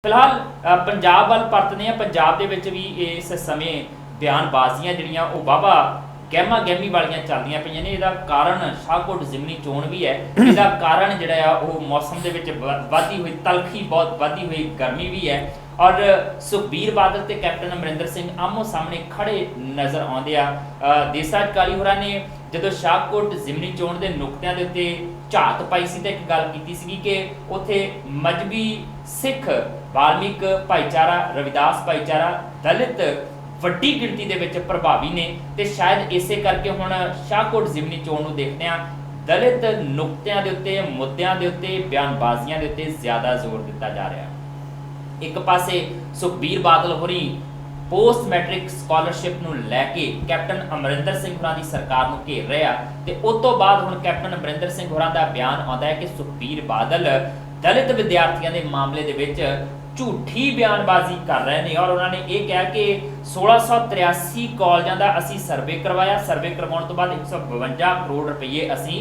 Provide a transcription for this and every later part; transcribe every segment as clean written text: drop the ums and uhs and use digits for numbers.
फिलहाल पंजाब वाल परतने हैं। पंजाब दे विच भी इस समय बयानबाजियां जिहड़ियां वो वाहवा गहमा गहमी वालियां चलदियां पईयां ने। इहदा कारण शाहकोट जिमनी चोण भी है। इहदा कारण जिहड़ा आ वो मौसम दे विच वधदी हुई तलखी, बहुत वधदी हुई गर्मी भी है। और सुखबीर बादल ते कैप्टन अमरिंदर सिंह आमो सामने खड़े नज़र आउंदे आ। देसराज काली होरां ने ਜਦੋਂ शाहकोट जिमनी चोण के नुकतिਆਂ ਦੇ ਉੱਤੇ ਝਾਤ ਪਾਈ ਸੀ ਤਾਂ ਇੱਕ ਗੱਲ ਕੀਤੀ ਸੀ ਕਿ ਉੱਥੇ ਮਜ਼ਬੀ ਸਿੱਖ ਵਾਲਮੀਕ ਭਾਈਚਾਰਾ, ਰਵਿਦਾਸ ਭਾਈਚਾਰਾ, ਦਲਿਤ ਵੱਡੀ ਗਿਣਤੀ ਦੇ ਵਿੱਚ ਪ੍ਰਭਾਵੀ ਨੇ ਤੇ ਸ਼ਾਇਦ ਇਸੇ ਕਰਕੇ ਹੁਣ शाहकोट जिमनी चोण ਨੂੰ ਦੇਖਦੇ ਆ ਦਲਿਤ ਨੁਕਤਿਆਂ ਦੇ ਉੱਤੇ, ਮੁੱਦਿਆਂ ਦੇ ਉੱਤੇ, ਬਿਆਨਬਾਜ਼ੀਆਂ ਦੇ ਉੱਤੇ ਜ਼ਿਆਦਾ ਜ਼ੋਰ ਦਿੱਤਾ ਜਾ ਰਿਹਾ। ਇੱਕ ਪਾਸੇ ਸੁਖਬੀਰ ਬਾਦਲ ਹੋਰੀ पोस्ट मैट्रिक स्कॉलरशिप ਨੂੰ ਲੈ ਕੇ कैप्टन अमरिंदर सिंह ਹੋਰਾਂ ਦੀ ਸਰਕਾਰ ਨੂੰ ਘੇਰ ਰਿਹਾ ਤੇ ਉਸ ਤੋਂ ਬਾਅਦ ਹੁਣ कैप्टन अमरिंदर सिंह ਹੋਰਾਂ ਦਾ ਬਿਆਨ ਆਉਂਦਾ ਹੈ ਕਿ ਸੁਖਬੀਰ ਬਾਦਲ ਦਲਿਤ ਵਿਦਿਆਰਥੀਆਂ ਦੇ ਮਾਮਲੇ ਦੇ ਵਿੱਚ ਝੂਠੀ ਬਿਆਨਬਾਜ਼ੀ ਕਰ ਰਹੇ ਨੇ। ਔਰ ਉਹਨਾਂ ਨੇ ਇਹ ਕਿਹਾ ਕਿ 1683 ਕਾਲਜਾਂ ਦਾ ਅਸੀਂ ਸਰਵੇ ਕਰਵਾਇਆ, ਸਰਵੇ ਕਰਵਾਉਣ ਤੋਂ ਬਾਅਦ 152 ਕਰੋੜ ਰੁਪਏ ਅਸੀਂ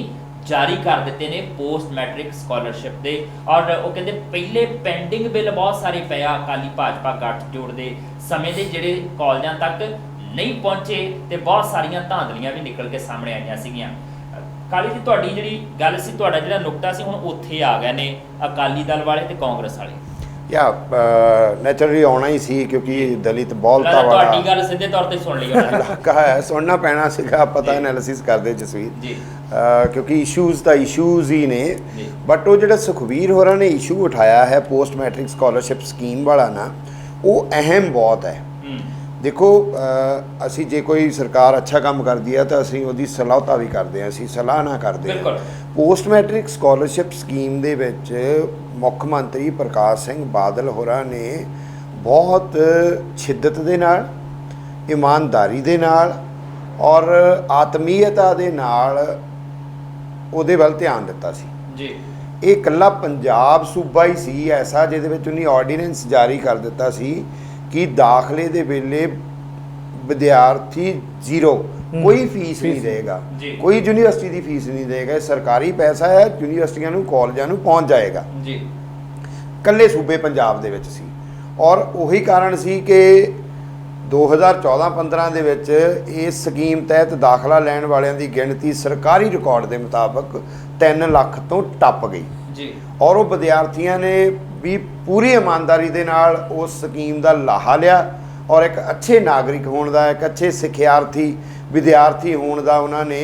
जारी कर दिते ने पोस्ट मैट्रिक स्कॉलरशिप दे। और वो कहते पहले पेंडिंग बिल बहुत सारे पे अकाली भाजपा गठजोड़ के समय के जिहड़े कॉलेजां तक नहीं पहुंचे तो बहुत सारिया धांधलियां भी निकल के सामने आईयां सीगियां। काली जी तुहाडी जिहड़ी गल सी, तुहाडा जिहड़ा नुकता सी, हुण उत्थे आ गए ने अकाली दल वाले ते कांग्रेस वाले। या नैचुरली आना ही सी क्योंकि दलित बहुलता वाला गल सीधे तौर पे सुन ली इलाका है, सुनना पैना सीगा, पता एनालिसिस करते जसवीर जी। क्योंकि इशूज़ तो इशूज़ ही ने, बट वो जो सुखबीर होरां ने इशू उठाया है पोस्ट मैट्रिक स्कॉलरशिप स्कीम वाला ना, वो अहम बहुत है। देखो असी जे कोई सरकार अच्छा काम करती है तो असी उसकी सलाहता भी करते हैं, असी सलाहना करते हैं। पोस्ट मैट्रिक स्कॉलरशिप स्कीम दे विच मुख मंत्री प्रकाश सिंह बादल होरां ने बहुत शिद्दत दे नाल, ईमानदारी दे नाल और आत्मीयता दे नाल ਉਹਦੇ ਵੱਲ ਧਿਆਨ ਦਿੱਤਾ ਸੀ ਜੀ। ਇਹ ਇਕੱਲਾ ਪੰਜਾਬ ਸੂਬਾ ਹੀ ਸੀ ਐਸਾ ਜਿਹਦੇ ਵਿੱਚ ਉਹਨੇ ਆਰਡੀਨੈਂਸ ਜਾਰੀ ਕਰ ਦਿੱਤਾ ਸੀ ਕਿ ਦਾਖਲੇ ਦੇ ਵੇਲੇ ਵਿਦਿਆਰਥੀ ਜ਼ੀਰੋ, ਕੋਈ ਫੀਸ ਨਹੀਂ ਦੇਗਾ, ਕੋਈ ਯੂਨੀਵਰਸਿਟੀ ਦੀ ਫੀਸ ਨਹੀਂ ਦੇਗਾ, ਸਰਕਾਰੀ ਪੈਸਾ ਹੈ, ਯੂਨੀਵਰਸਿਟੀਆਂ ਨੂੰ ਕਾਲਜਾਂ ਨੂੰ ਪਹੁੰਚ ਜਾਏਗਾ ਜੀ। ਇਕੱਲੇ ਸੂਬੇ ਪੰਜਾਬ ਦੇ ਵਿੱਚ ਸੀ। ਔਰ ਉਹੀ ਕਾਰਨ ਸੀ ਕਿ 2014-15 ਦੇ ਵਿੱਚ ਇਸ ਸਕੀਮ ਤਹਿਤ ਦਾਖਲਾ ਲੈਣ ਵਾਲਿਆਂ ਦੀ ਗਿਣਤੀ ਸਰਕਾਰੀ ਰਿਕਾਰਡ ਦੇ ਮੁਤਾਬਕ 3 ਲੱਖ ਤੋਂ ਟੱਪ ਗਈ ਜੀ। ਔਰ ਉਹ ਵਿਦਿਆਰਥੀਆਂ ਨੇ ਵੀ ਪੂਰੀ ਇਮਾਨਦਾਰੀ ਦੇ ਨਾਲ ਉਸ ਸਕੀਮ ਦਾ ਲਾਹਾ ਲਿਆ ਔਰ ਇੱਕ ਅੱਛੇ ਨਾਗਰਿਕ ਹੋਣ ਦਾ, ਇੱਕ ਅੱਛੇ ਸਿੱਖਿਆਰਥੀ ਵਿਦਿਆਰਥੀ ਹੋਣ ਦਾ ਉਹਨਾਂ ਨੇ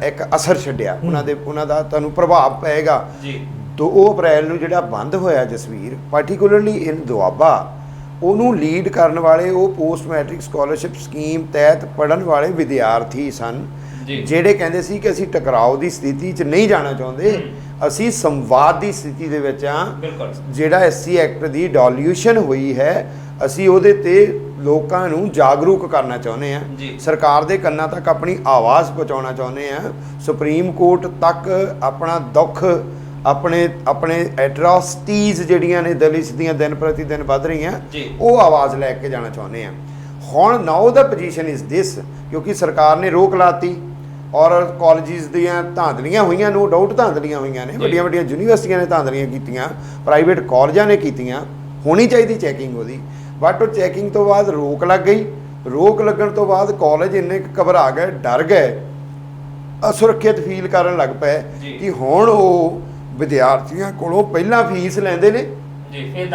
ਇੱਕ ਅਸਰ ਛੱਡਿਆ। ਉਹਨਾਂ ਦਾ ਤੁਹਾਨੂੰ ਪ੍ਰਭਾਵ ਪਏਗਾ ਜੀ। 2 ਅਪ੍ਰੈਲ ਨੂੰ ਜਿਹੜਾ ਬੰਦ ਹੋਇਆ ਜਸਵੀਰ, ਪਾਰਟੀਕੂਲਰਲੀ ਇਨ ਦੁਆਬਾ, ਉਹਨੂੰ ਲੀਡ ਕਰਨ ਵਾਲੇ ਉਹ ਪੋਸਟ ਮੈਟ੍ਰਿਕ ਸਕੋਲਰਸ਼ਿਪ ਸਕੀਮ ਤਹਿਤ ਪੜ੍ਹਨ ਵਾਲੇ ਵਿਦਿਆਰਥੀ ਸਨ ਜਿਹੜੇ ਕਹਿੰਦੇ ਸੀ ਕਿ ਅਸੀਂ ਟਕਰਾਓ ਦੀ ਸਥਿਤੀ 'ਚ ਨਹੀਂ ਜਾਣਾ ਚਾਹੁੰਦੇ, ਅਸੀਂ ਸੰਵਾਦ ਦੀ ਸਥਿਤੀ ਦੇ ਵਿੱਚ ਹਾਂ। ਜਿਹੜਾ SC ਐਕਟ ਦੀ ਡੋਲਿਊਸ਼ਨ ਹੋਈ ਹੈ, ਅਸੀਂ ਉਹਦੇ ਤੇ ਲੋਕਾਂ ਨੂੰ ਜਾਗਰੂਕ ਕਰਨਾ ਚਾਹੁੰਦੇ ਹਾਂ, ਸਰਕਾਰ ਦੇ ਕੰਨਾਂ ਤੱਕ ਆਪਣੀ ਆਵਾਜ਼ ਪਹੁੰਚਾਉਣਾ ਚਾਹੁੰਦੇ ਹਾਂ, ਸੁਪਰੀਮ ਕੋਰਟ ਤੱਕ ਆਪਣਾ ਦੁੱਖ, ਆਪਣੇ ਐਟਰੋਸਿਟੀਜ਼ ਜਿਹੜੀਆਂ ਨੇ ਦਲਿਤ ਦੀਆਂ ਦਿਨ ਪ੍ਰਤੀ ਦਿਨ ਵੱਧ ਰਹੀਆਂ, ਉਹ ਆਵਾਜ਼ ਲੈ ਕੇ ਜਾਣਾ ਚਾਹੁੰਦੇ ਆ। ਹੁਣ ਨਾਓ ਦਾ ਪੋਜੀਸ਼ਨ ਇਜ਼ ਦਿਸ, ਕਿਉਂਕਿ ਸਰਕਾਰ ਨੇ ਰੋਕ ਲਾਤੀ ਔਰ ਕਾਲਜਿਸ ਦੀਆਂ ਧਾਂਦਲੀਆਂ ਹੋਈਆਂ, ਨੋ ਡਾਊਟ ਧਾਂਦਲੀਆਂ ਹੋਈਆਂ ਨੇ, ਵੱਡੀਆਂ ਵੱਡੀਆਂ ਯੂਨੀਵਰਸਿਟੀਆਂ ਨੇ ਧਾਂਦਲੀਆਂ ਕੀਤੀਆਂ, ਪ੍ਰਾਈਵੇਟ ਕਾਲਜਾਂ ਨੇ ਕੀਤੀਆਂ, ਹੋਣੀ ਚਾਹੀਦੀ ਚੈਕਿੰਗ ਉਹਦੀ, ਬਟ ਉਹ ਚੈਕਿੰਗ ਤੋਂ ਬਾਅਦ ਰੋਕ ਲੱਗ ਗਈ। ਰੋਕ ਲੱਗਣ ਤੋਂ ਬਾਅਦ ਕਾਲਜ ਇੰਨੇ ਘਬਰਾ ਗਏ, ਡਰ ਗਏ, ਅਸੁਰੱਖਿਅਤ ਫੀਲ ਕਰਨ ਲੱਗ ਪਏ ਕਿ ਹੁਣ ਉਹ ਵਿਦਿਆਰਥੀਆਂ ਕੋਲੋਂ ਪਹਿਲਾਂ ਫੀਸ ਲੈਂਦੇ ਨੇ ਜੀ, ਫਿਰ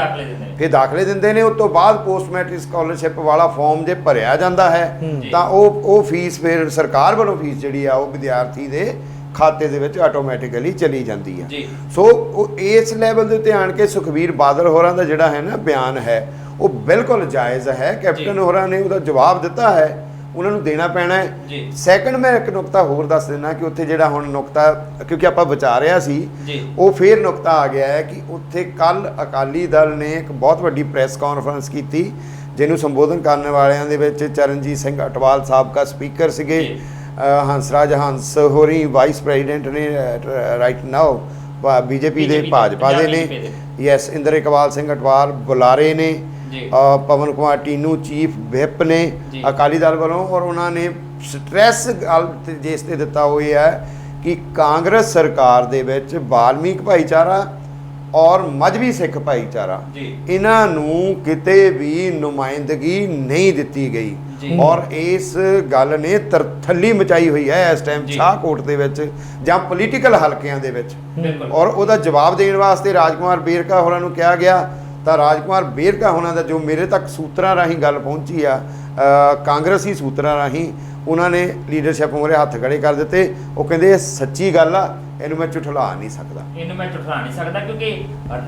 ਦਾਖਲੇ ਦਿੰਦੇ ਨੇ। ਉਸ ਤੋਂ ਬਾਅਦ ਪੋਸਟ ਮੈਟ੍ਰਿਕ ਸਕਾਲਰਸ਼ਿਪ ਵਾਲਾ ਫਾਰਮ ਜੇ ਭਰਿਆ ਜਾਂਦਾ ਹੈ ਤਾਂ ਉਹ ਫੀਸ ਫਿਰ ਸਰਕਾਰ ਵੱਲੋਂ ਫੀਸ ਜਿਹੜੀ ਆ ਉਹ ਵਿਦਿਆਰਥੀ ਦੇ ਖਾਤੇ ਦੇ ਵਿੱਚ ਆਟੋਮੈਟਿਕਲੀ ਚਲੀ ਜਾਂਦੀ ਹੈ। ਸੋ ਉਹ ਇਸ ਲੈਵਲ ਦੇ ਉੱਤੇ ਆਣ ਕੇ ਸੁਖਬੀਰ ਬਾਦਲ ਹੋਰਾਂ ਦਾ ਜਿਹੜਾ ਹੈ ਨਾ ਬਿਆਨ ਹੈ, ਉਹ ਬਿਲਕੁਲ ਜਾਇਜ਼ ਹੈ। ਕੈਪਟਨ ਹੋਰਾਂ ਨੇ ਉਹਦਾ ਜਵਾਬ ਦਿੱਤਾ ਹੈ, ਉਹਨਾਂ ਨੂੰ ਦੇਣਾ ਪੈਣਾ ਹੈ। ਸੈਕੰਡ ਮੈਂ ਇੱਕ ਨੁਕਤਾ ਹੋਰ ਦੱਸ ਦਿੰਦਾ ਕਿ ਉੱਥੇ ਜਿਹੜਾ ਹੁਣ ਨੁਕਤਾ, ਕਿਉਂਕਿ ਆਪਾਂ ਵਿਚਾਰ ਰਿਹਾ ਸੀ, ਉਹ ਫੇਰ ਨੁਕਤਾ ਆ ਗਿਆ ਹੈ ਕਿ ਉੱਥੇ ਕੱਲ ਅਕਾਲੀ ਦਲ ਨੇ ਇੱਕ ਬਹੁਤ ਵੱਡੀ ਪ੍ਰੈਸ ਕਾਨਫਰੰਸ ਕੀਤੀ, ਜਿਹਨੂੰ ਸੰਬੋਧਨ ਕਰਨ ਵਾਲਿਆਂ ਦੇ ਵਿੱਚ ਚਰਨਜੀਤ ਸਿੰਘ ਅਟਵਾਲ ਸਾਬਕਾ ਸਪੀਕਰ ਸੀਗੇ, ਹੰਸਰਾਜ ਹੰਸ ਹੋਰੀ ਵਾਈਸ ਪ੍ਰੈਜ਼ੀਡੈਂਟ ਨੇ ਰਾਈਟ ਨਾਓ BJP ਦੇ, ਭਾਜਪਾ ਦੇ ਨੇ, ਯੈਸ, ਇੰਦਰ ਇਕਬਾਲ ਸਿੰਘ ਅਟਵਾਲ ਬੁਲਾਰੇ ਨੇ, पवन कुमार टीनू चीफ विप ने अकाली दल वालों, और उन्होंने स्ट्रैस गल जिस ते दिता वो है कि कांग्रेस सरकार दे विच वाल्मीक भाईचारा ਔਰ ਮਜ਼੍ਹਬੀ ਸਿੱਖ ਭਾਈਚਾਰਾ, ਇਹਨਾਂ ਨੂੰ ਕਿਤੇ ਵੀ ਨੁਮਾਇੰਦਗੀ ਨਹੀਂ ਦਿੱਤੀ ਗਈ ਔਰ ਇਸ ਗੱਲ ਨੇ ਤਰਥੱਲੀ ਮਚਾਈ ਹੋਈ ਹੈ ਇਸ ਟਾਈਮ ਸ਼ਾਹਕੋਟ ਦੇ ਵਿੱਚ ਜਾਂ ਪੋਲੀਟੀਕਲ ਹਲਕਿਆਂ ਦੇ ਵਿੱਚ। ਔਰ ਉਹਦਾ ਜਵਾਬ ਦੇਣ ਵਾਸਤੇ ਰਾਜਕੁਮਾਰ ਬੇਰਕਾ ਹੋਰਾਂ ਨੂੰ ਕਿਹਾ ਗਿਆ ਤਾਂ ਰਾਜਕੁਮਾਰ ਬੇਰਕਾ ਹੋਰਾਂ ਦਾ ਜੋ ਮੇਰੇ ਤੱਕ ਸੂਤਰਾਂ ਰਾਹੀਂ ਗੱਲ ਪਹੁੰਚੀ ਆ, ਕਾਂਗਰਸੀ ਸੂਤਰਾਂ ਰਾਹੀਂ, ਉਹਨਾਂ ਨੇ ਲੀਡਰਸ਼ਿਪ ਮੂਹਰੇ ਹੱਥ ਖੜੇ ਕਰ ਦਿੱਤੇ। ਉਹ ਕਹਿੰਦੇ ਇਹ ਸੱਚੀ ਗੱਲ ਆ, ਇਹਨੂੰ ਮੈਂ ਝੁਠਲਾ ਨਹੀਂ ਸਕਦਾ ਕਿਉਂਕਿ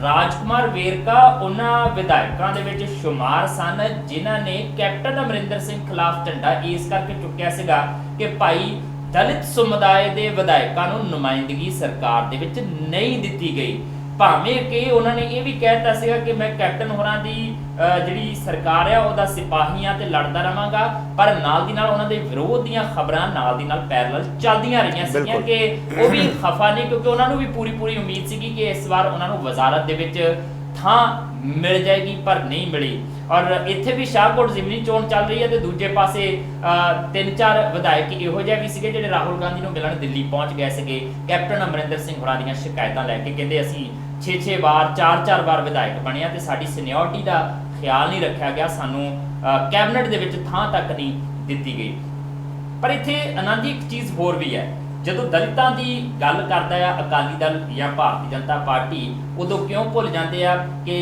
ਰਾਜਕੁਮਾਰ ਵੇਰਕਾ ਉਹਨਾਂ ਵਿਧਾਇਕਾਂ ਦੇ ਵਿੱਚ ਸ਼ੁਮਾਰ ਸਨ ਜਿਨ੍ਹਾਂ ਨੇ ਕੈਪਟਨ ਅਮਰਿੰਦਰ ਸਿੰਘ ਖਿਲਾਫ ਝੰਡਾ ਇਸ ਕਰਕੇ ਚੁੱਕਿਆ ਸੀਗਾ ਕਿ ਭਾਈ ਦਲਿਤ ਸਮੁਦਾਇ ਦੇ ਵਿਧਾਇਕਾਂ ਨੂੰ ਨੁਮਾਇੰਦਗੀ ਸਰਕਾਰ ਦੇ ਵਿੱਚ ਨਹੀਂ ਦਿੱਤੀ ਗਈ, ਭਾਵੇਂ ਕਿ ਉਹਨਾਂ ਨੇ ਇਹ ਵੀ ਕਹਿਤਾ ਸੀਗਾ ਕਿ ਮੈਂ ਕੈਪਟਨ ਹੋਰਾਂ ਦੀ ਜਿਹੜੀ ਸਰਕਾਰ ਆ ਉਹਦਾ ਸਿਪਾਹੀਆਂ ਤੇ ਲੜਦਾ ਰਵਾਂਗਾ, ਪਰ ਨਾਲ ਦੀ ਨਾਲ ਉਹਨਾਂ ਦੇ ਵਿਰੋਧ ਦੀਆਂ ਖਬਰਾਂ ਨਾਲ ਦੀ ਨਾਲ ਪੈਰਲਲ ਚੱਲਦੀਆਂ ਰਹੀਆਂ ਸੀਗੀਆਂ ਕਿ ਉਹ ਵੀ ਖਫਾ ਨਹੀਂ, ਕਿਉਂਕਿ ਉਹਨਾਂ ਨੂੰ ਵੀ ਪੂਰੀ ਉਮੀਦ ਸੀਗੀ ਕਿ ਇਸ ਵਾਰ ਉਹਨਾਂ ਨੂੰ ਵਜ਼ਾਰਤ ਦੇ ਵਿੱਚ ਥਾਂ ਮਿਲ ਜਾਏਗੀ, ਪਰ ਨਹੀਂ ਮਿਲੀ। ਔਰ ਇੱਥੇ ਵੀ ਸ਼ਾਹਕੋਟ ਜ਼ਿਮਨੀ ਚੋਣ ਚੱਲ ਰਹੀ ਹੈ ਤੇ ਦੂਜੇ ਪਾਸੇ 3-4 ਵਿਧਾਇਕ ਇਹੋ ਜਿਹੇ ਵੀ ਸੀਗੇ ਜਿਹੜੇ ਰਾਹੁਲ ਗਾਂਧੀ ਨੂੰ ਮਿਲਣ ਦਿੱਲੀ ਪਹੁੰਚ ਗਏ ਸੀਗੇ ਕੈਪਟਨ ਅਮਰਿੰਦਰ ਸਿੰਘ ਹੋਰਾਂ ਦੀਆਂ ਸ਼ਿਕਾਇਤਾਂ ਲੈ ਕੇ। ਕਹਿੰਦੇ ਅਸੀਂ 6-6 ਵਾਰ 4-4 ਵਾਰ ਵਿਧਾਇਕ ਬਣਿਆ ਤੇ ਸਾਡੀ ਸੀਨੀਅਰਟੀ ਦਾ ਖਿਆਲ ਨਹੀਂ ਰੱਖਿਆ ਗਿਆ, ਸਾਨੂੰ ਕੈਬਨਿਟ ਦੇ ਵਿੱਚ ਥਾਂ ਤੱਕ ਨਹੀਂ ਦਿੱਤੀ ਗਈ। ਪਰ ਇੱਥੇ ਆਨੰਦ ਦੀ ਇੱਕ ਚੀਜ਼ ਹੋਰ ਵੀ ਹੈ, ਜਦੋਂ ਦਲਿਤਾਂ ਦੀ ਗੱਲ ਕਰਦਾ ਆ ਅਕਾਲੀ ਦਲ ਜਾਂ ਭਾਰਤੀ ਜਨਤਾ ਪਾਰਟੀ, ਉਦੋਂ ਕਿਉਂ ਭੁੱਲ ਜਾਂਦੇ ਆ ਕਿ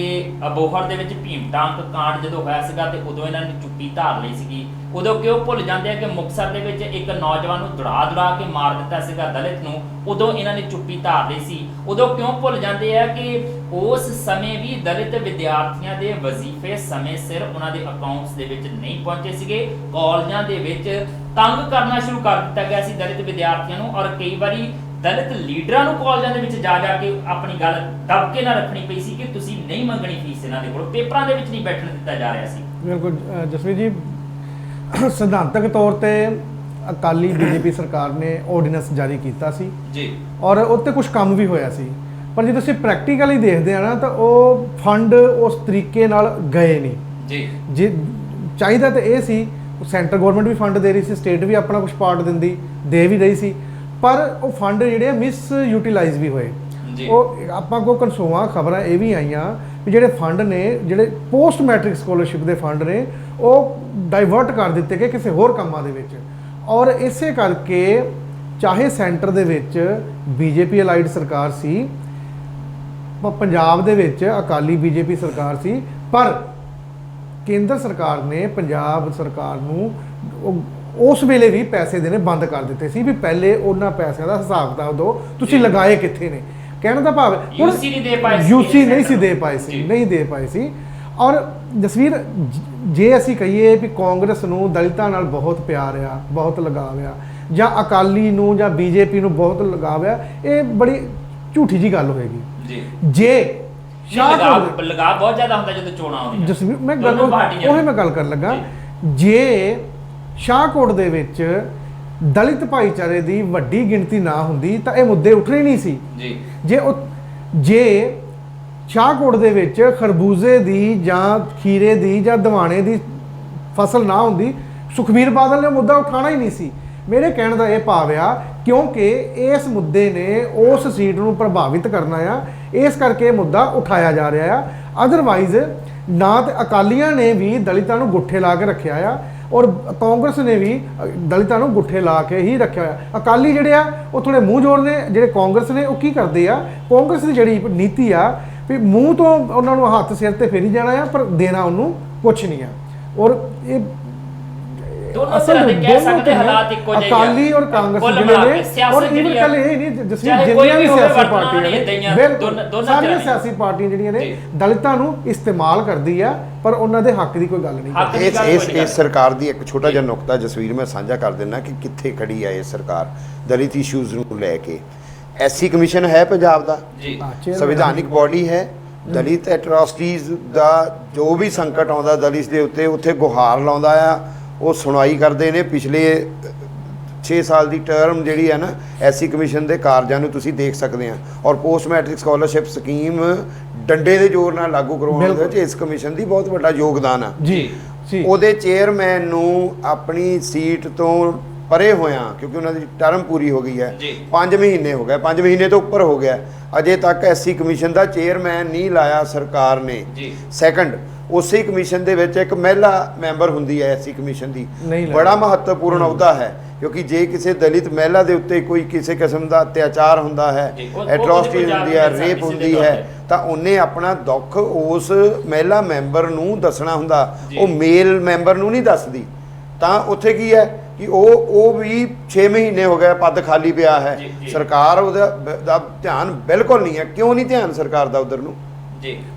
ਅਬੋਹਰ ਦੇ ਵਿੱਚ ਭੀਮ ਟਾਂਕ ਕਾਂਡ ਜਦੋਂ ਹੋਇਆ ਸੀਗਾ ਤੇ ਉਦੋਂ ਇਹਨਾਂ ਨੇ ਚੁੱਪੀ ਧਾਰ ਲਈ ਸੀਗੀ। ਉਦੋਂ ਕਿਉਂ ਭੁੱਲ ਜਾਂਦੇ ਆ ਕਿ ਮੁਕਤਸਰ ਦੇ ਵਿੱਚ ਇੱਕ ਨੌਜਵਾਨ ਨੂੰ ਦੜਾ ਕੇ ਮਾਰ ਦਿੱਤਾ ਸੀਗਾ ਦਲਿਤ ਨੂੰ, ਉਦੋਂ ਇਹਨਾਂ ਨੇ ਚੁੱਪੀ ਧਾਰ ਲਈ ਸੀ। ਉਦੋਂ ਕਿਉਂ ਭੁੱਲ ਜਾਂਦੇ ਆ ਕਿ ਉਸ ਸਮੇਂ ਵੀ ਦਲਿਤ ਵਿਦਿਆਰਥੀਆਂ ਦੇ ਵਜ਼ੀਫੇ ਸਮੇਂ ਸਿਰ ਉਹਨਾਂ ਦੇ ਅਕਾਊਂਟਸ ਦੇ ਵਿੱਚ ਨਹੀਂ ਪਹੁੰਚੇ ਸੀਗੇ, ਕਾਲਜਾਂ ਦੇ ਵਿੱਚ ਤੰਗ ਕਰਨਾ ਸ਼ੁਰੂ ਕਰ ਦਿੱਤਾ ਗਿਆ ਸੀ ਦਲਿਤ ਵਿਦਿਆਰਥੀਆਂ ਨੂੰ, ਔਰ ਕਈ ਵਾਰੀ ਦਲਿਤ ਲੀਡਰਾਂ ਨੂੰ ਕਾਲਜਾਂ ਦੇ ਵਿੱਚ ਜਾ ਕੇ ਆਪਣੀ ਗੱਲ ਦੱਬ ਕੇ ਨਾ ਰੱਖਣੀ ਪਈ ਸੀ ਕਿ ਤੁਸੀਂ ਨਹੀਂ ਮੰਗਣੀ ਫੀਸ ਇਹਨਾਂ ਦੇ ਕੋਲ, ਪੇਪਰਾਂ ਦੇ ਵਿੱਚ ਨਹੀਂ ਬੈਠਣ ਦਿੱਤਾ ਜਾ ਰਿਹਾ ਸੀ। ਬਿਲਕੁਲ ਜਸਵੀਰ ਜੀ, ਸਿਧਾਂਤਕ ਤੌਰ ਤੇ ਅਕਾਲੀ ਬੀਜੇਪੀ ਸਰਕਾਰ ਨੇ ਆਰਡੀਨੈਂਸ ਜਾਰੀ ਕੀਤਾ ਸੀ ਜੀ, ਔਰ ਉੱਤੇ ਕੁਝ ਕੰਮ ਵੀ ਹੋਇਆ ਸੀ, ਪਰ ਜਦੋਂ ਅਸੀਂ ਪ੍ਰੈਕਟੀਕਲੀ ਦੇਖਦੇ ਆ ਨਾ ਤਾਂ ਉਹ ਫੰਡ ਉਸ ਤਰੀਕੇ ਨਾਲ ਗਏ ਨਹੀਂ ਜੀ। ਚਾਹੀਦਾ ਤਾਂ ਇਹ ਸੀ ਸੈਂਟਰ ਗਵਰਨਮੈਂਟ ਵੀ ਫੰਡ ਦੇ ਰਹੀ ਸੀ, ਸਟੇਟ ਵੀ ਆਪਣਾ ਕੁਝ ਪਾਰਟ ਦੇ ਵੀ ਰਹੀ ਸੀ, ਪਰ ਉਹ ਫੰਡ ਜਿਹੜੇ ਮਿਸ ਯੂਟਿਲਾਈਜ਼ ਵੀ ਹੋਏ। ਉਹ ਆਪਾਂ ਕੋ ਕਨਸੋਆਂ ਖਬਰਾਂ ਇਹ ਵੀ ਆਈਆਂ ਵੀ ਜਿਹੜੇ ਫੰਡ ਨੇ, ਜਿਹੜੇ ਪੋਸਟ ਮੈਟ੍ਰਿਕ ਸਕਾਲਰਸ਼ਿਪ ਦੇ ਫੰਡ ਨੇ, ਉਹ ਡਾਈਵਰਟ ਕਰ ਦਿੱਤੇ ਗਏ ਕਿਸੇ ਹੋਰ ਕੰਮਾਂ ਦੇ ਵਿੱਚ। ਔਰ ਇਸੇ ਕਰਕੇ ਚਾਹੇ ਸੈਂਟਰ ਦੇ ਵਿੱਚ ਬੀਜੇਪੀ ਅਲਾਈਡ ਸਰਕਾਰ ਸੀ, ਪੰਜਾਬ ਦੇ ਵਿੱਚ ਅਕਾਲੀ ਬੀਜੇਪੀ ਸਰਕਾਰ ਸੀ, ਪਰ ਕੇਂਦਰ ਸਰਕਾਰ ਨੇ ਪੰਜਾਬ ਸਰਕਾਰ ਨੂੰ ਉਸ ਵੇਲੇ ਵੀ ਪੈਸੇ ਦੇਣੇ ਬੰਦ ਕਰ ਦਿੱਤੇ ਸੀ ਵੀ ਪਹਿਲੇ ਉਹਨਾਂ ਪੈਸਿਆਂ ਦਾ ਹਿਸਾਬ ਕਿਤਾਬ ਦਿਓ, ਤੁਸੀਂ ਲਗਾਏ ਕਿੱਥੇ ਨੇ। ਕਹਿਣ ਦਾ ਭਾਵ ਯੂਸੀ ਨਹੀਂ ਦੇ ਪਾਏ ਸੀ, ਨਹੀਂ ਦੇ ਪਾਏ ਸੀ। ਔਰ ਜਸਵੀਰ, ਜੇ ਅਸੀਂ ਕਹੀਏ ਵੀ ਕਾਂਗਰਸ ਨੂੰ ਦਲਿਤਾਂ ਨਾਲ ਬਹੁਤ ਪਿਆਰ ਆ, ਬਹੁਤ ਲਗਾਵ ਆ, ਜਾਂ ਅਕਾਲੀ ਨੂੰ ਜਾਂ ਬੀਜੇਪੀ ਨੂੰ ਬਹੁਤ ਲਗਾਵ ਆ, ਇਹ ਬੜੀ ਝੂਠੀ ਜੀ ਗੱਲ ਹੋਏਗੀ ਜੀ। ਜੇ ਲਗਾਵ ਬਹੁਤ ਜ਼ਿਆਦਾ ਹੁੰਦਾ ਜਦੋਂ ਚੋਣਾਂ ਆਉਂਦੀਆਂ ਜਸਵੀਰ, ਮੈਂ ਗੱਲ ਕਰਨ ਲੱਗਾ, ਜੇ ਸ਼ਾਹਕੋਟ ਦੇ ਵਿੱਚ ਦਲਿਤ ਭਾਈਚਾਰੇ ਦੀ ਵੱਡੀ ਗਿਣਤੀ ਨਾ ਹੁੰਦੀ ਤਾਂ ਇਹ ਮੁੱਦੇ ਉੱਠਣੇ ਨਹੀਂ ਸੀ ਜੀ। ਜੇ ਸ਼ਾਹਕੋਟ ਦੇ ਵਿੱਚ ਖਰਬੂਜ਼ੇ ਦੀ ਜਾਂ ਖੀਰੇ ਦੀ ਜਾਂ ਦਿਵਾਣੇ ਦੀ ਫਸਲ ਨਾ ਹੁੰਦੀ, ਸੁਖਬੀਰ ਬਾਦਲ ਨੇ ਮੁੱਦਾ ਉਠਾਉਣਾ ਹੀ ਨਹੀਂ ਸੀ। ਮੇਰੇ ਕਹਿਣ ਦਾ ਇਹ ਭਾਵ ਆ ਕਿਉਂਕਿ ਇਸ ਮੁੱਦੇ ਨੇ ਉਸ ਸੀਟ ਨੂੰ ਪ੍ਰਭਾਵਿਤ ਕਰਨਾ ਆ, ਇਸ ਕਰਕੇ ਇਹ ਮੁੱਦਾ ਉਠਾਇਆ ਜਾ ਰਿਹਾ ਆ। ਅਦਰਵਾਈਜ਼ ਨਾ ਤੇ ਅਕਾਲੀਆਂ ਨੇ ਵੀ ਦਲਿਤਾਂ ਨੂੰ ਗੁੱਠੇ ਲਾ ਕੇ ਰੱਖਿਆ ਆ, ਔਰ ਕਾਂਗਰਸ ਨੇ ਵੀ ਦਲਿਤਾਂ ਨੂੰ ਗੁੱਠੇ ਲਾ ਕੇ ਹੀ ਰੱਖਿਆ ਹੋਇਆ। ਅਕਾਲੀ ਜਿਹੜੇ ਆ ਉਹ ਥੋੜੇ ਮੂੰਹ ਜੋੜ ਨੇ, ਜਿਹੜੇ ਕਾਂਗਰਸ ਨੇ ਉਹ ਕੀ ਕਰਦੇ ਆ, ਕਾਂਗਰਸ ਦੀ ਜਿਹੜੀ ਨੀਤੀ ਆ ਵੀ ਮੂੰਹ ਤੋਂ ਉਹਨਾਂ ਨੂੰ ਹੱਥ ਸਿਰ ਤੇ ਫੇਰੀ ਜਾਣਾ ਆ, ਪਰ ਦੇਣਾ ਉਹਨੂੰ ਕੁਛ ਨਹੀਂ ਆ। ਔਰ ਇਹ ਅਕਾਲੀ ਔਰ ਕਾਂਗਰਸ ਜਿਹੜੇ ਨੇ, ਔਰ ਇਵਨ ਕੱਲ ਇਹ ਨਹੀਂ ਜਸਵੀਰ, ਜਿੰਨੀਆਂ ਵੀ ਸਿਆਸੀ ਪਾਰਟੀਆਂ ਨੇ, ਸਾਰੀਆਂ ਸਿਆਸੀ ਪਾਰਟੀਆਂ ਜਿਹੜੀਆਂ ਨੇ ਦਲਿਤਾਂ ਨੂੰ ਇਸਤੇਮਾਲ ਕਰਦੀ ਆ, ਪਰ ਉਹਨਾਂ ਦੇ ਹੱਕ ਦੀ ਕੋਈ ਗੱਲ ਨਹੀਂ। ਇਸ ਸਰਕਾਰ ਦੀ ਇੱਕ ਛੋਟਾ ਜਿਹਾ ਨੁਕਤਾ ਜਸਵੀਰ ਮੈਂ ਸਾਂਝਾ ਕਰ ਦਿੰਦਾ ਕਿ ਕਿੱਥੇ ਖੜੀ ਆ ਇਹ ਸਰਕਾਰ ਦਲਿਤ ਇਸ਼ੂਜ਼ ਨੂੰ ਲੈ ਕੇ। ਐਸਸੀ ਕਮਿਸ਼ਨ ਹੈ ਪੰਜਾਬ ਦਾ, ਸੰਵਿਧਾਨਿਕ ਬੋਡੀ ਹੈ। ਦਲਿਤ ਐਟਰੋਸਿਟੀਜ਼ ਦਾ ਜੋ ਵੀ ਸੰਕਟ ਆਉਂਦਾ ਦਲਿਤ ਦੇ ਉੱਤੇ, ਉੱਥੇ ਗੁਹਾਰ ਲਾਉਂਦਾ ਆ, ਉਹ ਸੁਣਵਾਈ ਕਰਦੇ ਨੇ। ਪਿਛਲੇ 6 ਸਾਲ ਦੀ ਟਰਮ ਜਿਹੜੀ ਹੈ ਨਾ ਐਸਸੀ ਕਮਿਸ਼ਨ ਦੇ ਕਾਰਜਾਂ ਨੂੰ ਤੁਸੀਂ ਦੇਖ ਸਕਦੇ ਆ। ਔਰ ਪੋਸਟ ਮੈਟ੍ਰਿਕ ਸਕਾਲਰਸ਼ਿਪ ਸਕੀਮ ਡੰਡੇ ਦੇ ਜ਼ੋਰ ਨਾਲ ਲਾਗੂ ਕਰਵਾਉਣ ਦੇ ਵਿੱਚ ਇਸ ਕਮਿਸ਼ਨ ਦੀ ਬਹੁਤ ਵੱਡਾ ਯੋਗਦਾਨ ਆ ਜੀ। ਉਹਦੇ ਚੇਅਰਮੈਨ ਨੂੰ ਆਪਣੀ ਸੀਟ ਤੋਂ ਪਰੇ ਹੋਇਆ, ਕਿਉਂਕਿ ਉਹਨਾਂ ਦੀ ਟਰਮ ਪੂਰੀ ਹੋ ਗਈ ਹੈ, 5 ਮਹੀਨੇ ਹੋ ਗਏ, 5 ਮਹੀਨੇ ਤੋਂ ਉੱਪਰ ਹੋ ਗਿਆ, ਅਜੇ ਤੱਕ ਐਸਸੀ ਕਮਿਸ਼ਨ ਦਾ ਚੇਅਰਮੈਨ ਨਹੀਂ ਲਾਇਆ ਸਰਕਾਰ ਨੇ। ਸੈਕੰਡ, ਉਸੇ ਕਮਿਸ਼ਨ ਦੇ ਵਿੱਚ ਇੱਕ ਮਹਿਲਾ ਮੈਂਬਰ ਹੁੰਦੀ ਹੈ ਐਸਸੀ ਕਮਿਸ਼ਨ ਦੀ, ਬੜਾ ਮਹੱਤਵਪੂਰਨ ਅਹੁਦਾ ਹੈ, ਕਿਉਂਕਿ ਜੇ ਕਿਸੇ ਦਲਿਤ ਮਹਿਲਾ ਦੇ ਉੱਤੇ ਕੋਈ ਕਿਸੇ ਕਿਸਮ ਦਾ ਅਤਿਆਚਾਰ ਹੁੰਦਾ ਹੈ, ਐਟਰੋਸਿਟੀ ਹੁੰਦੀ ਹੈ, ਰੇਪ ਹੁੰਦੀ ਹੈ, ਤਾਂ ਉਹਨੇ ਆਪਣਾ ਦੁੱਖ ਉਸ ਮਹਿਲਾ ਮੈਂਬਰ ਨੂੰ ਦੱਸਣਾ ਹੁੰਦਾ, ਉਹ ਮੇਲ ਮੈਂਬਰ ਨੂੰ ਨਹੀਂ ਦੱਸਦੀ। ਤਾਂ ਉੱਥੇ ਕੀ ਹੈ ਕਿ ਉਹ ਵੀ 6 ਮਹੀਨੇ ਹੋ ਗਏ ਪਦ ਖਾਲੀ ਪਿਆ ਹੈ, ਸਰਕਾਰ ਉਹਦਾ ਧਿਆਨ ਬਿਲਕੁਲ ਨਹੀਂ ਹੈ। ਕਿਉਂ ਨਹੀਂ ਧਿਆਨ ਸਰਕਾਰ ਦਾ ਉਧਰ ਨੂੰ?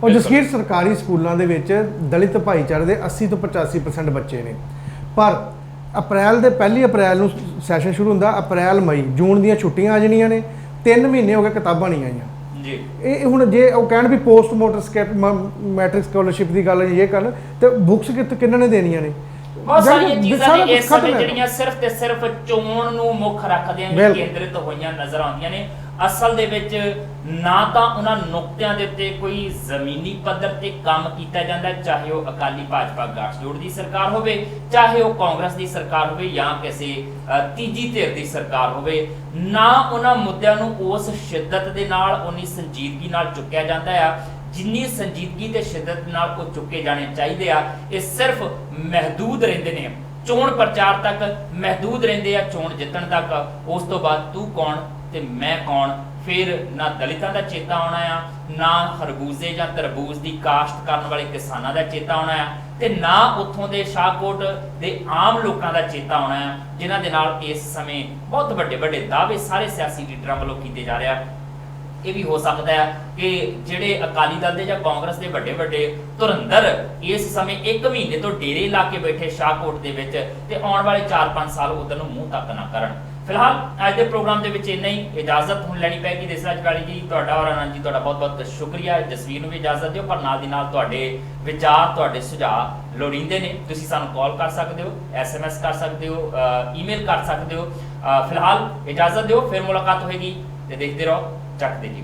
ਉਹ ਜਸਕੀਰ, ਸਰਕਾਰੀ ਸਕੂਲਾਂ ਦੇ ਵਿੱਚ ਦਲਿਤ ਭਾਈਚਾਰੇ ਦੇ 80 ਤੋਂ 85% ਬੱਚੇ ਨੇ, ਪਰ ਅਪ੍ਰੈਲ ਦੇ 1 ਅਪ੍ਰੈਲ ਨੂੰ ਸੈਸ਼ਨ ਸ਼ੁਰੂ ਹੁੰਦਾ, ਅਪ੍ਰੈਲ ਮਈ ਜੂਨ ਦੀਆਂ ਛੁੱਟੀਆਂ ਆ ਜਾਣੀਆਂ ਨੇ, 3 ਮਹੀਨੇ ਹੋ ਗਏ ਕਿਤਾਬਾਂ ਨਹੀਂ ਆਈਆਂ। ਇਹ ਹੁਣ ਜੇ ਉਹ ਕਹਿਣ ਵੀ ਪੋਸਟ ਮੈਟ੍ਰਿਕ ਸਕਾਲਰਸ਼ਿਪ ਦੀ ਗੱਲ ਇਹ ਕਰਨ, ਤੇ ਬੁੱਕਸ ਕਿੰਨਾਂ ਨੇ ਦੇਣੀਆਂ ਨੇ? ਬਹੁਤ ਸਾਰੀਆਂ ਚੀਜ਼ਾਂ ਨੇ ਇਸ ਸਮੇਂ ਜਿਹੜੀਆਂ ਸਿਰਫ ਤੇ ਸਿਰਫ ਚੋਣ ਨੂੰ ਮੁੱਖ ਰੱਖਦਿਆਂ ਹੀ ਕੇਂਦਰਿਤ ਹੋਈਆਂ ਨਜ਼ਰ ਆਉਂਦੀਆਂ ਨੇ। ਅਸਲ ਦੇ ਵਿੱਚ ਨਾ ਤਾਂ ਉਹਨਾਂ ਨੁਕਤਿਆਂ ਦੇ ਉੱਤੇ ਕੋਈ ਜ਼ਮੀਨੀ ਪੱਧਰ ਤੇ ਕੰਮ ਕੀਤਾ ਜਾਂਦਾ, ਚਾਹੇ ਉਹ ਅਕਾਲੀ ਭਾਜਪਾ ਗੱਠਜੋੜ ਦੀ ਸਰਕਾਰ ਹੋਵੇ, ਚਾਹੇ ਉਹ ਕਾਂਗਰਸ ਦੀ ਸਰਕਾਰ ਹੋਵੇ, ਜਾਂ ਕਿਸੇ ਤੀਜੀ ਧਿਰ ਦੀ ਸਰਕਾਰ ਹੋਵੇ। ਨਾ ਉਹਨਾਂ ਮੁੱਦਿਆਂ ਨੂੰ ਉਸ ਸ਼ਿੱਦਤ ਦੇ ਨਾਲ, ਉਨੀ ਸੰਜੀਦਗੀ ਨਾਲ ਚੁੱਕਿਆ ਜਾਂਦਾ ਆ ਜਿੰਨੀ ਸੰਜੀਦਗੀ ਤੇ ਸ਼ਿੱਦਤ ਨਾਲ ਉਹ ਚੁੱਕੇ ਜਾਣੇ ਚਾਹੀਦੇ ਆ। ਇਹ ਸਿਰਫ ਮਹਦੂਦ ਰਹਿੰਦੇ ਨੇ, ਚੋਣ ਪ੍ਰਚਾਰ ਤੱਕ ਮਹਦੂਦ ਰਹਿੰਦੇ ਆ, ਚੋਣ ਜਿੱਤਣ ਤੱਕ। ਉਸ ਤੋਂ ਬਾਅਦ ਤੂੰ ਕੌਣ ਤੇ ਮੈਂ ਕੌਣ, ਫਿਰ ਨਾ ਦਲਿਤਾਂ ਦਾ ਚੇਤਾ ਆਉਣਾ ਆ, ਨਾ ਖਰਬੂਜ਼ੇ ਜਾਂ ਤਰਬੂਜ਼ ਦੀ ਕਾਸ਼ਤ ਕਰਨ ਵਾਲੇ ਕਿਸਾਨਾਂ ਦਾ ਚੇਤਾ ਆਉਣਾ ਆ, ਤੇ ਨਾ ਉੱਥੋਂ ਦੇ ਸ਼ਾਹਕੋਟ ਦੇ ਆਮ ਲੋਕਾਂ ਦਾ ਚੇਤਾ ਆਉਣਾ ਆ, ਜਿਨ੍ਹਾਂ ਦੇ ਨਾਲ ਇਸ ਸਮੇਂ ਬਹੁਤ ਵੱਡੇ ਵੱਡੇ ਦਾਅਵੇ ਸਾਰੇ ਸਿਆਸੀ ਲੀਡਰਾਂ ਵੱਲੋਂ ਕੀਤੇ ਜਾ ਰਹੇ ਆ। ਇਹ ਵੀ ਹੋ ਸਕਦਾ ਹੈ ਕਿ ਜਿਹੜੇ ਅਕਾਲੀ ਦਲ ਦੇ ਜਾਂ ਕਾਂਗਰਸ ਦੇ ਵੱਡੇ ਵੱਡੇ ਧੁਰੰਦਰ ਇਸ ਸਮੇਂ 1 ਮਹੀਨੇ ਤੋਂ ਡੇਰੇ ਲਾ ਕੇ ਬੈਠੇ ਸ਼ਾਹਕੋਟ ਦੇ ਵਿੱਚ, ਤੇ ਆਉਣ ਵਾਲੇ 4-5 ਸਾਲ ਉਧਰ ਨੂੰ ਮੂੰਹ ਤੱਕ ਨਾ ਕਰਨ। ਫਿਲਹਾਲ ਅੱਜ ਦੇ ਪ੍ਰੋਗਰਾਮ ਦੇ ਵਿੱਚ ਇੰਨਾ ਹੀ, ਇਜਾਜ਼ਤ ਹੁਣ ਲੈਣੀ ਪੈਗੀ। ਦੇਸਰਾਜ ਕਾਲੀ ਜੀ ਤੁਹਾਡਾ ਔਰ ਆਨੰਦ ਜੀ ਤੁਹਾਡਾ ਬਹੁਤ ਬਹੁਤ ਸ਼ੁਕਰੀਆ। ਜਸਵੀਰ ਨੂੰ ਵੀ ਇਜਾਜ਼ਤ ਦਿਓ, ਪਰ ਨਾਲ ਦੀ ਨਾਲ ਤੁਹਾਡੇ ਵਿਚਾਰ, ਤੁਹਾਡੇ ਸੁਝਾਅ ਲੋੜੀਂਦੇ ਨੇ। ਤੁਸੀਂ ਸਾਨੂੰ ਕਾਲ ਕਰ ਸਕਦੇ ਹੋ, SMS ਕਰ ਸਕਦੇ ਹੋ, ਈਮੇਲ ਕਰ ਸਕਦੇ ਹੋ। ਫਿਲਹਾਲ ਇਜਾਜ਼ਤ ਦਿਓ, ਫਿਰ ਮੁਲਾਕਾਤ ਹੋਏਗੀ, ਤੇ ਦੇਖਦੇ ਰਹੋ ਚੱਕਦੇ ਜੀ।